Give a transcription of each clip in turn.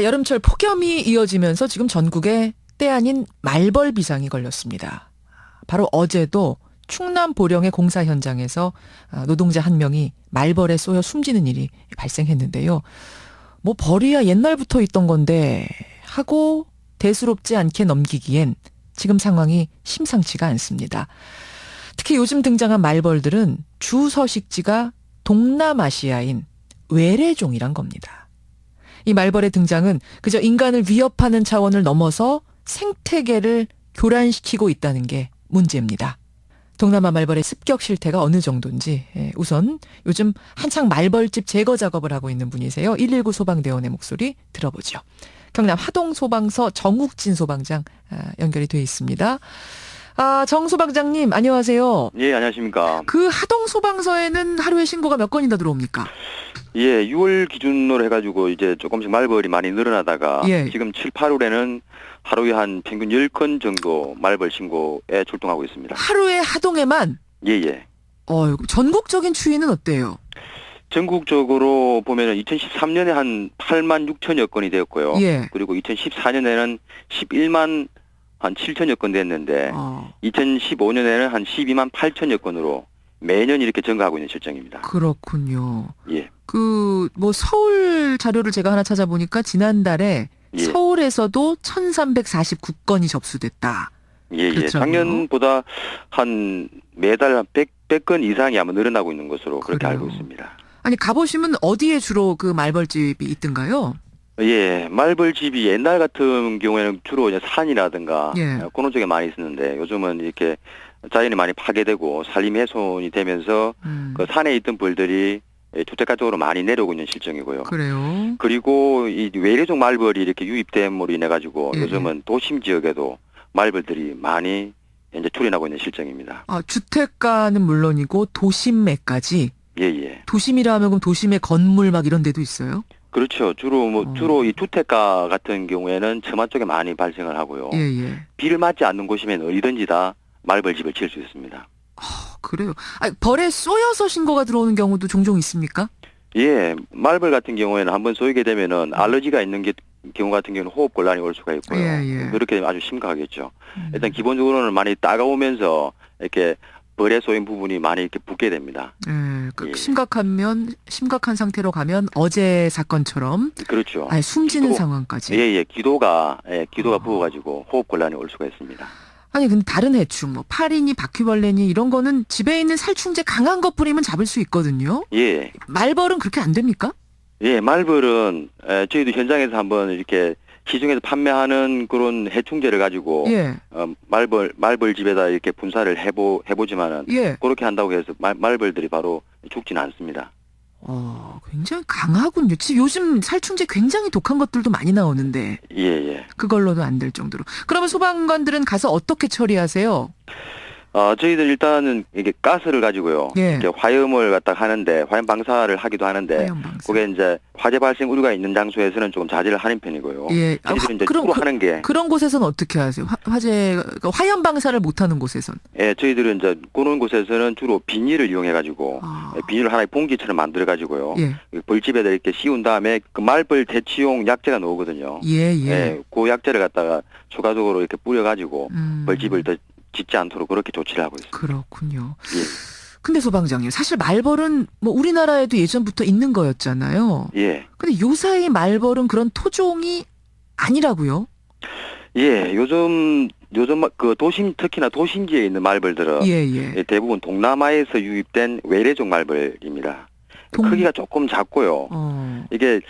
여름철 폭염이 이어지면서 지금 전국에 때 아닌 말벌 비상이 걸렸습니다. 바로 어제도 충남 보령의 공사 현장에서 노동자 한 명이 말벌에 쏘여 숨지는 일이 발생했는데요. 뭐 벌이야 옛날부터 있던 건데 하고 대수롭지 않게 넘기기엔 지금 상황이 심상치가 않습니다. 특히 요즘 등장한 말벌들은 주 서식지가 동남아시아인 외래종이란 겁니다. 이 말벌의 등장은 그저 인간을 위협하는 차원을 넘어서 생태계를 교란시키고 있다는 게 문제입니다. 동남아 말벌의 습격 실태가 어느 정도인지 우선 요즘 한창 말벌집 제거 작업을 하고 있는 분이세요. 119 소방대원의 목소리 들어보죠. 경남 하동소방서 정욱진 소방장 연결이 돼 있습니다. 정 소방장님 안녕하세요. 예, 안녕하십니까. 그 하동소방서에는 하루에 신고가 몇 건이나 들어옵니까? 예, 6월 기준으로 해가지고 이제 조금씩 말벌이 많이 늘어나다가 예. 지금 7, 8월에는 하루에 한 평균 10건 정도 말벌 신고에 출동하고 있습니다. 하루에 하동에만? 예, 예. 전국적인 추이는 어때요? 전국적으로 보면은 2013년에 한 8만 6천여 건이 되었고요. 예. 그리고 2014년에는 11만 한 7천여 건 됐는데 2015년에는 한 12만 8천여 건으로 매년 이렇게 증가하고 있는 실정입니다. 그렇군요. 예. 서울 자료를 제가 하나 찾아보니까 지난달에 예. 서울에서도 1349건이 접수됐다. 예, 예. 그렇죠. 작년보다 한 매달 100건 이상이 아마 늘어나고 있는 것으로 그렇게 그래요. 알고 있습니다. 아니 가보시면 어디에 주로 그 말벌집이 있던가요? 예, 말벌집이 옛날 같은 경우에는 주로 이제 산이라든가 예. 그런 쪽에 많이 있었는데 요즘은 이렇게 자연이 많이 파괴되고 산림 훼손이 되면서 그 산에 있던 벌들이 주택가 쪽으로 많이 내려오고 있는 실정이고요. 그래요. 그리고 이 외래종 말벌이 이렇게 유입됨으로 인해 가지고 예. 요즘은 도심 지역에도 말벌들이 많이 이제 출현하고 있는 실정입니다. 주택가는 물론이고 도심에까지. 예, 예. 도심이라 하면 그럼 도심의 건물 막 이런 데도 있어요? 그렇죠. 주로 이 주택가 같은 경우에는 처마 쪽에 많이 발생을 하고요. 예, 예. 비를 맞지 않는 곳이면 어디든지 다 말벌집을 지을 수 있습니다. 그래요. 벌에 쏘여서 신고가 들어오는 경우도 종종 있습니까? 예, 말벌 같은 경우에는 한번 쏘이게 되면은 알러지가 있는 경우 같은 경우는 호흡 곤란이 올 수가 있고요. 예, 예. 그렇게 되면 아주 심각하겠죠. 일단 기본적으로는 많이 따가우면서 이렇게 벌에 쏘인 부분이 많이 이렇게 붓게 됩니다. 예, 예. 심각한 상태로 가면 어제 사건처럼 그렇죠. 숨지는 기도- 상황까지. 예, 예. 기도가 부어가지고 호흡 곤란이 올 수가 있습니다. 아니 근데 다른 해충, 뭐 파리니 바퀴벌레니 이런 거는 집에 있는 살충제 강한 거 뿌리면 잡을 수 있거든요. 예. 말벌은 그렇게 안 됩니까? 예, 말벌은 저희도 현장에서 한번 이렇게 시중에서 판매하는 그런 해충제를 가지고 예, 말벌 집에다 이렇게 분사를 해보지만은 예. 그렇게 한다고 해서 말벌들이 바로 죽지는 않습니다. 굉장히 강하군요. 지금 요즘 살충제 굉장히 독한 것들도 많이 나오는데 예, 예. 그걸로도 안 될 정도로. 그러면 소방관들은 가서 어떻게 처리하세요? 저희들 일단은 이게 가스를 가지고요. 예. 이렇게 화염을 갖다 하는데 화염 방사를 하기도 하는데 화염방사. 그게 이제 화재 발생 우려가 있는 장소에서는 조금 자제를 하는 편이고요. 예. 저희들은 이제 주로 하는 게 그런 곳에서는 어떻게 하세요? 화염 방사를 못 하는 곳에선. 예, 저희들은 이제 그런 곳에서는 주로 비닐을 이용해 가지고 비닐을 하나의 봉지처럼 만들어 가지고요. 예. 벌집에다 이렇게 씌운 다음에 그 말벌 대치용 약재가 나오거든요. 예. 그 약재를 갖다가 추가적으로 이렇게 뿌려 가지고 벌집을 더 짓지 않도록 그렇게 조치를 하고 있습니다. 그렇군요. 예. 근데 소방장님, 사실 말벌은 뭐 우리나라에도 예전부터 있는 거였잖아요. 예. 근데 요사이 말벌은 그런 토종이 아니라고요? 예, 요즘 그 특히나 도심지에 있는 말벌들은 예. 대부분 동남아에서 유입된 외래종 말벌입니다. 크기가 조금 작고요. 이게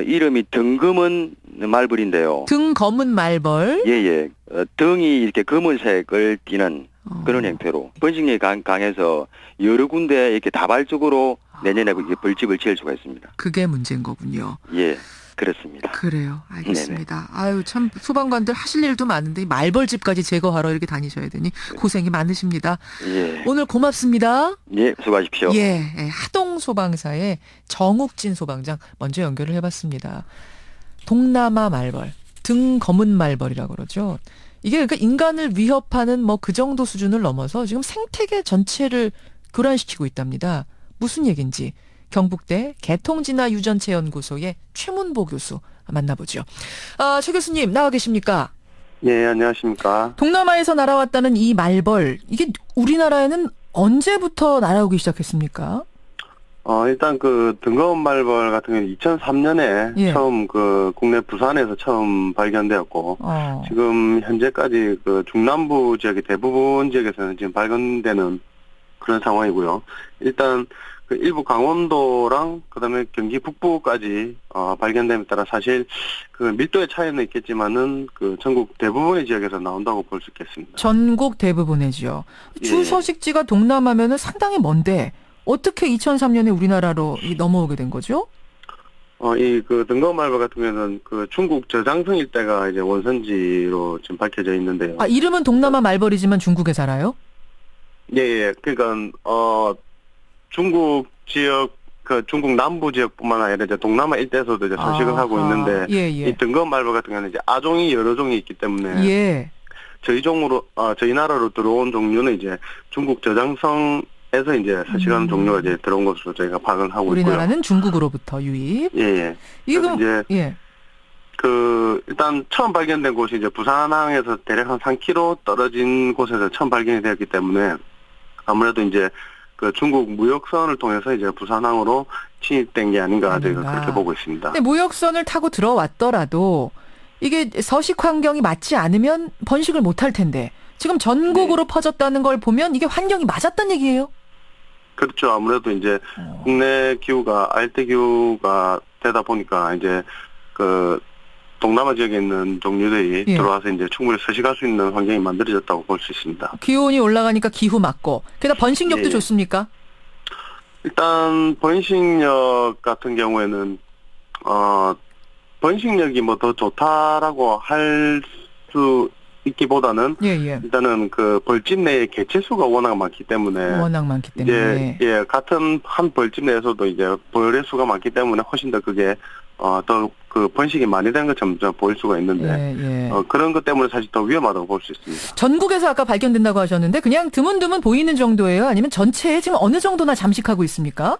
이름이 등검은 말벌인데요. 등 검은 말벌. 예. 등이 이렇게 검은색을 띠는 그런 형태로 번식력이 강해서 여러 군데 이렇게 다발적으로 내년에 이게 벌집을 지을 수가 있습니다. 그게 문제인 거군요. 예, 그렇습니다. 그래요. 알겠습니다. 아유, 참 소방관들 하실 일도 많은데 이 말벌집까지 제거하러 이렇게 다니셔야 되니 고생이 많으십니다. 예. 오늘 고맙습니다. 예, 수고하십시오. 예, 하동 소방사의 정욱진 소방장 먼저 연결을 해봤습니다. 동남아 말벌, 등 검은 말벌이라고 그러죠. 이게 그러니까 인간을 위협하는 뭐 그 정도 수준을 넘어서 지금 생태계 전체를 교란시키고 있답니다. 무슨 얘기인지 경북대 개통진화 유전체 연구소의 최문보 교수 만나보죠. 최 교수님 나와 계십니까? 예, 안녕하십니까. 동남아에서 날아왔다는 이 말벌, 이게 우리나라에는 언제부터 날아오기 시작했습니까? 일단 그 등거운 말벌 같은 경우는 2003년에 예. 처음 그 국내 부산에서 처음 발견되었고, 지금 현재까지 그 중남부 지역의 대부분 지역에서는 지금 발견되는 그런 상황이고요. 일단 그 일부 강원도랑 그다음에 경기 북부까지 발견됨에 따라 사실 그 밀도의 차이는 있겠지만은 그 전국 대부분의 지역에서 나온다고 볼 수 있겠습니다. 전국 대부분의 지역. 주 예. 서식지가 동남아면은 상당히 먼데 어떻게 2003년에 우리나라로 넘어오게 된 거죠? 이 그 등거운 말벌 같은 경우에는 그 중국 저장성 일대가 이제 원산지로 지금 밝혀져 있는데요. 이름은 동남아 말벌이지만 중국에 살아요? 예, 예. 그러니까 중국 지역 그 중국 남부 지역뿐만 아니라 이제 동남아 일대에서도 이제 서식을 하고 있는데 예. 이 등거운 말벌 같은 경우는 이제 아종이 여러 종이 있기 때문에 예. 저희 나라로 들어온 종류는 이제 중국 저장성에서 이제 서식하는 종류가 이제 들어온 것으로 저희가 파악을 하고 있고요. 우리나라는 중국으로부터 유입. 예, 예. 이거 그래서 이제 예. 그 일단 처음 발견된 곳이 이제 부산항에서 대략 한 3km 떨어진 곳에서 처음 발견이 되었기 때문에 아무래도 이제 그 중국 무역선을 통해서 이제 부산항으로 침입된 게 아닌가 저희가 그렇게 보고 있습니다. 근데 무역선을 타고 들어왔더라도 이게 서식 환경이 맞지 않으면 번식을 못할 텐데 지금 전국으로 퍼졌다는 걸 보면 이게 환경이 맞았단 얘기예요? 그렇죠. 아무래도 이제 국내 기후가 알대 기후가 되다 보니까 이제 그 동남아 지역에 있는 종류들이 예. 들어와서 이제 충분히 서식할 수 있는 환경이 만들어졌다고 볼 수 있습니다. 기온이 올라가니까 기후 맞고 게다가 번식력도 예. 좋습니까? 일단 번식력 같은 경우에는 번식력이 뭐 더 좋다라고 할 수 있기보다는 예. 일단은 그 벌집 내에 개체수가 워낙 많기 때문에 워낙 많기 때문에. 이제 같은 한 벌집 내에서도 이제 벌의 수가 많기 때문에 훨씬 더 그게 더 그 번식이 많이 되는 것처럼 보일 수가 있는데 예. 그런 것 때문에 사실 더 위험하다고 볼 수 있습니다. 전국에서 아까 발견된다고 하셨는데 그냥 드문드문 보이는 정도예요? 아니면 전체에 지금 어느 정도나 잠식하고 있습니까?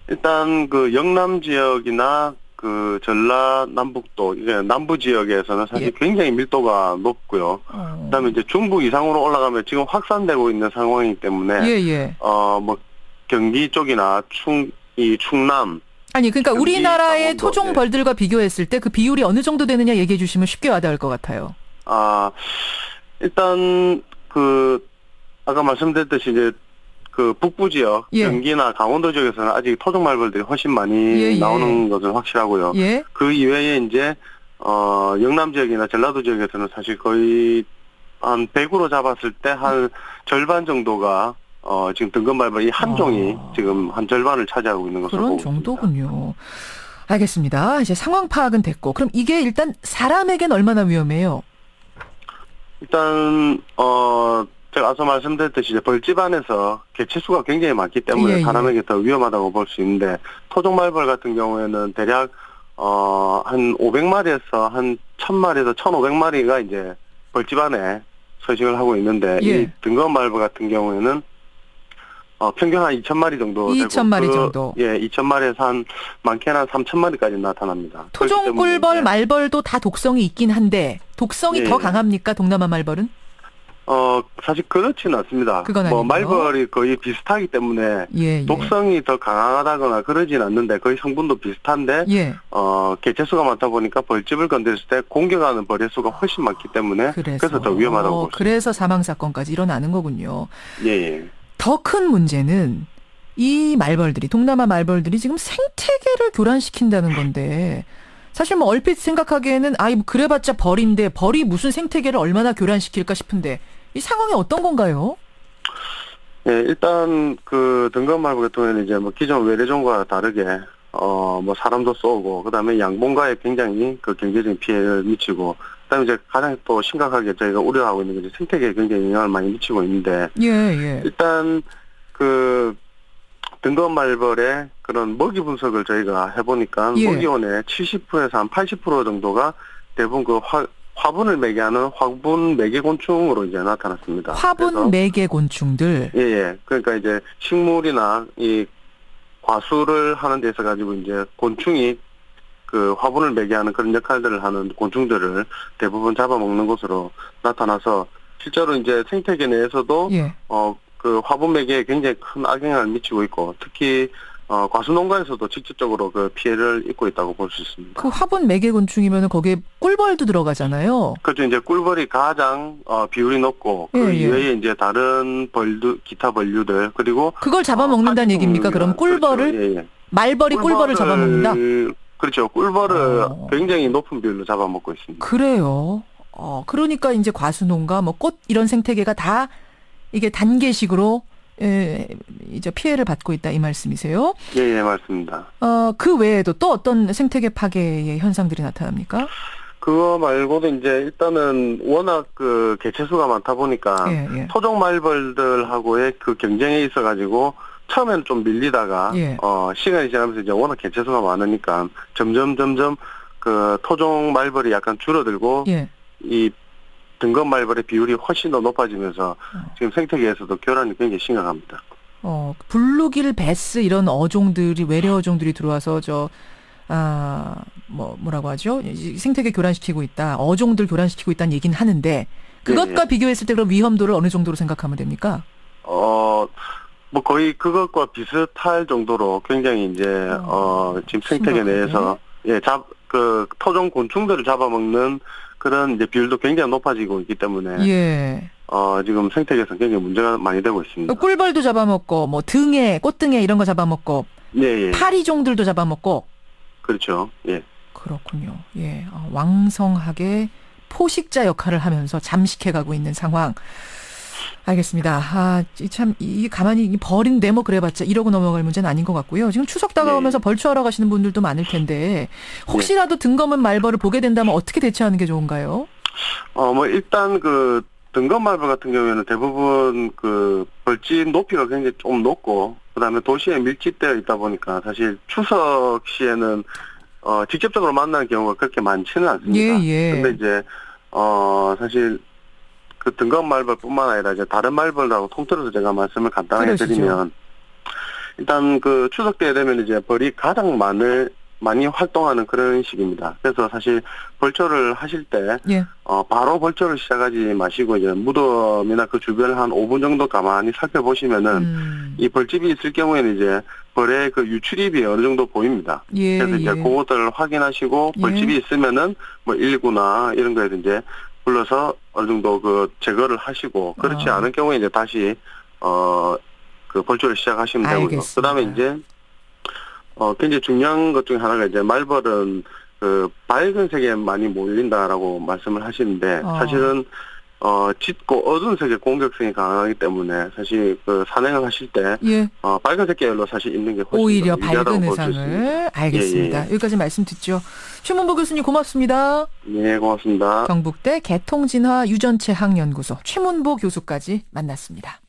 일단 그 영남 지역이나 그 전라남북도 이제 남부 지역에서는 사실 예. 굉장히 밀도가 높고요. 그다음에 이제 중부 이상으로 올라가면 지금 확산되고 있는 상황이기 때문에 예. 뭐 경기 쪽이나 충남 아니 그러니까 경기, 우리나라의 강원도, 토종 예. 벌들과 비교했을 때 그 비율이 어느 정도 되느냐 얘기해 주시면 쉽게 와닿을 것 같아요. 일단 그 아까 말씀드렸듯이 이제 그 북부 지역 예. 경기나 강원도 지역에서는 아직 토종 말벌들이 훨씬 많이 예. 나오는 것은 확실하고요. 예. 그 이외에 이제 영남 지역이나 전라도 지역에서는 사실 거의 한 100으로 잡았을 때 한 절반 정도가 지금 등건 말벌이 한 종이 지금 한 절반을 차지하고 있는 것으로 그런 보고 있습니다. 정도군요. 알겠습니다. 이제 상황 파악은 됐고 그럼 이게 일단 사람에겐 얼마나 위험해요? 일단 제가 앞서 말씀드렸듯이 이제 벌집 안에서 개체수가 굉장히 많기 때문에 예. 사람에게 더 위험하다고 볼 수 있는데 토종 말벌 같은 경우에는 대략 한 500마리에서 한 1000마리에서 1500마리가 이제 벌집 안에 서식을 하고 있는데 예. 이 등거운 말벌 같은 경우에는 평균 한 2000마리 정도 2000마리 되고 정도. 예, 2000마리에서 한 많게는 한 3000마리까지 나타납니다. 토종 그렇기 때문에 꿀벌 이제 말벌도 다 독성이 있긴 한데 독성이 예. 더 강합니까? 동남아 말벌은? 사실 그렇지는 않습니다. 그건 뭐 아니고요. 말벌이 거의 비슷하기 때문에 예. 독성이 더 강하다거나 그러진 않는데 거의 성분도 비슷한데 예. 개체수가 많다 보니까 벌집을 건드렸을 때 공격하는 벌의 수가 훨씬 많기 때문에 그래서 더 위험하다고 볼 수 있습니다. 그래서 사망 사건까지 일어나는 거군요. 예. 더 큰 문제는 이 말벌들이 동남아 말벌들이 지금 생태계를 교란시킨다는 건데 사실 뭐 얼핏 생각하기에는 뭐 그래봤자 벌인데 벌이 무슨 생태계를 얼마나 교란시킬까 싶은데 이 상황이 어떤 건가요? 예, 일단 그 등건 말벌 같은 경우에는 이제 뭐 기존 외래종과 다르게 뭐 사람도 쏘고 그다음에 양봉가에 굉장히 그 경제적인 피해를 미치고 그다음에 이제 가장 또 심각하게 저희가 우려하고 있는 게 생태계에 굉장히 영향을 많이 미치고 있는데 예. 일단 그 등건 말벌의 그런 먹이 분석을 저희가 해보니까 예. 먹이원의 70%에서 한 80% 정도가 대부분 그 화분을 매개하는 화분 매개곤충으로 이제 나타났습니다. 화분 그래서 매개곤충들. 예. 그러니까 이제 식물이나 이 과수를 하는 데 있어 가지고 이제 곤충이 그 화분을 매게 하는 그런 역할들을 하는 곤충들을 대부분 잡아먹는 것으로 나타나서 실제로 이제 생태계 내에서도 예. 그 화분 매개에 굉장히 큰 악영향을 미치고 있고 특히 과수 농가에서도 직접적으로 그 피해를 입고 있다고 볼 수 있습니다. 그 화분 매개곤충이면은 거기에 꿀벌도 들어가잖아요. 그렇죠. 이제 꿀벌이 가장 비율이 높고 그 예, 예. 이외에 이제 다른 벌들, 기타 벌류들 그리고 그걸 잡아먹는다는 얘기입니까? 그럼 꿀벌을 그렇죠. 예, 예. 말벌이 꿀벌을 잡아먹는다. 그렇죠. 꿀벌을 굉장히 높은 비율로 잡아먹고 있습니다. 그래요. 그러니까 이제 과수농가 뭐 꽃 이런 생태계가 다 이게 단계식으로 이제 피해를 받고 있다 이 말씀이세요? 예, 예, 맞습니다. 그 외에도 또 어떤 생태계 파괴의 현상들이 나타납니까? 그거 말고도 이제 일단은 워낙 그 개체수가 많다 보니까 예, 예. 토종 말벌들하고의 그 경쟁에 있어가지고 처음에는 좀 밀리다가 예. 시간이 지나면서 이제 워낙 개체수가 많으니까 점점 그 토종 말벌이 약간 줄어들고 예. 이 등검 말벌의 비율이 훨씬 더 높아지면서 지금 생태계에서도 교란이 굉장히 심각합니다. 블루길 베스 이런 어종들이 외래 어종들이 들어와서 뭐라고 하죠? 이 생태계 교란시키고 있다. 어종들 교란시키고 있다는 얘기는 하는데 그것과 예. 비교했을 때 그럼 위험도를 어느 정도로 생각하면 됩니까? 뭐 거의 그것과 비슷할 정도로 굉장히 이제 지금 생태계 심각하게. 내에서 그 토종 곤충들을 잡아먹는 그런 이제 비율도 굉장히 높아지고 있기 때문에 예. 지금 생태계에서 굉장히 문제가 많이 되고 있습니다. 꿀벌도 잡아먹고 뭐 등에 꽃등에 이런 거 잡아먹고 예, 예. 파리종들도 잡아먹고 그렇죠. 예. 그렇군요. 예. 왕성하게 포식자 역할을 하면서 잠식해가고 있는 상황. 알겠습니다. 이 가만히 버린데 뭐 그래봤자 이러고 넘어갈 문제는 아닌 것 같고요. 지금 추석 다가오면서 벌초하러 가시는 분들도 많을 텐데 혹시라도 등검은 말벌을 보게 된다면 어떻게 대처하는 게 좋은가요? 뭐 일단 그 등검 말벌 같은 경우에는 대부분 그 벌집 높이가 굉장히 좀 높고 그다음에 도시에 밀집되어 있다 보니까 사실 추석 시에는 직접적으로 만나는 경우가 그렇게 많지는 않습니다. 예, 예. 근데 이제 사실 그 등검 말벌뿐만 아니라 이제 다른 말벌하고 통틀어서 제가 말씀을 간단하게 그러시죠. 드리면 일단 그 추석 때 되면 이제 벌이 가장 많이 활동하는 그런 시기입니다. 그래서 사실 벌초를 하실 때 예. 바로 벌초를 시작하지 마시고 이제 무덤이나 그 주변을 한 5분 정도 가만히 살펴보시면은 이 벌집이 있을 경우에는 이제 벌의 그 유출입이 어느 정도 보입니다. 예, 그래서 이제 예. 그것들을 확인하시고 벌집이 예. 있으면은 뭐 119나 이런 거에서 이제 불러서 어느 정도 그 제거를 하시고 그렇지 않은 경우에 이제 다시 그 벌초를 시작하시면 되고요. 알겠습니다. 그다음에 이제 굉장히 중요한 것 중에 하나가 이제 말벌은 그 밝은 색에 많이 몰린다라고 말씀을 하시는데 사실은 짙고 어두운 색의 공격성이 강하기 때문에 사실 그 산행을 하실 때 예. 빨간색 계열로 사실 입는 게 훨씬 오히려 더 유리하다고 밝은 볼수 있습니다. 의상을 알겠습니다. 예, 예. 여기까지 말씀 듣죠. 최문보 교수님 고맙습니다. 네, 고맙습니다. 경북대 개통진화 유전체학연구소 최문보 교수까지 만났습니다.